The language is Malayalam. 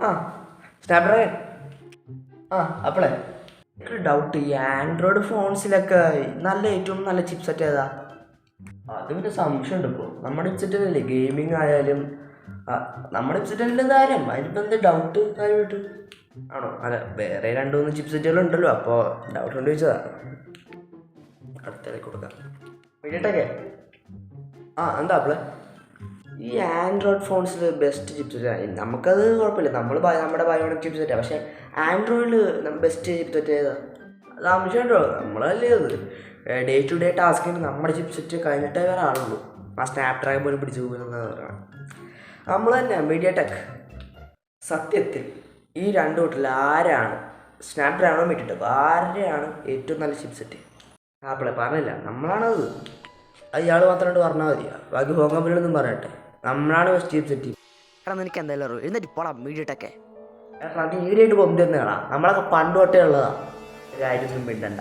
ആ സ്നാപ്ഡ്രാഗൺ. ആ അപ്പോളേ ഒരു ഡൗട്ട്, ഈ ആൻഡ്രോയിഡ് ഫോൺസിലൊക്കെ ഏറ്റവും നല്ല ചിപ്സെറ്റ് ഏതാ? അതിൻ്റെ സംശയമുണ്ട്. ഇപ്പോൾ നമ്മുടെ ചിപ്സെറ്റല്ലേ ഗെയിമിംഗ് ആയാലും നമ്മുടെ ചിപ്സെറ്റല്ലേ കാര്യം, അതിനിപ്പോൾ എന്ത് ഡൗട്ട് കാര്യമായിട്ട്? ആണോ? അല്ല, വേറെ 2-3 ചിപ്സെറ്റുകളുണ്ടല്ലോ, അപ്പോൾ ഡൗട്ട് കൊണ്ട് ചോദിച്ചതാ. അടുത്തേക്ക് കൊടുക്കാം. മീഡിയടെക്. എന്താ അപ്പോളെ ഈ ആൻഡ്രോയിഡ് ഫോൺസിൽ ബെസ്റ്റ് ചിപ്സെറ്റ്? നമുക്കത് കുഴപ്പമില്ല, നമ്മുടെ ബയോണിക് ചിപ്സെറ്റാണ്. പക്ഷേ ആൻഡ്രോയിഡിൽ ബെസ്റ്റ് ചിപ്സെറ്റ് ഏതാ? അത് ആവശ്യമുണ്ടോ? നമ്മളല്ലേ അത് ഡേ ടു ഡേ ടാസ്കിന് നമ്മുടെ ചിപ്സെറ്റ് കഴിഞ്ഞിട്ടേ വേറെ ആളുള്ളൂ. ആ സ്നാപ്ഡ്രാഗൺ പോലും പിടിച്ചു പോകുന്നത് പറയണം. നമ്മൾ തന്നെ മീഡിയടെക്. സത്യത്തിൽ ഈ രണ്ടു കൂട്ടിൽ ആരാണ്, സ്നാപ്ഡ്രാഗണോ മീഡിയടെക്, ആരുടെയാണ് ഏറ്റവും നല്ല ചിപ്സെറ്റ്? ആപ്പിളെ പറഞ്ഞില്ല, നമ്മളാണത്. ഇയാൾ മാത്രമായിട്ട് പറഞ്ഞാൽ മതിയാ, ബാക്കി ഹോം കമ്പനികളൊന്നും പറയട്ടെ. നമ്മളാണ് ബെസ്റ്റ് ചിപ്സെറ്റ്. എടാ നിനക്ക് എന്തായാലും അറിവ് എന്നിട്ട് പോടാ മീഡിയടെക്. അത് ഈടായിട്ട് കൊണ്ടുവന്ന് കാണാം, നമ്മളൊക്കെ പണ്ട് തൊട്ടേ ഉള്ളതാണ്. കാര്യമൊന്നും മിണ്ടണ്ട.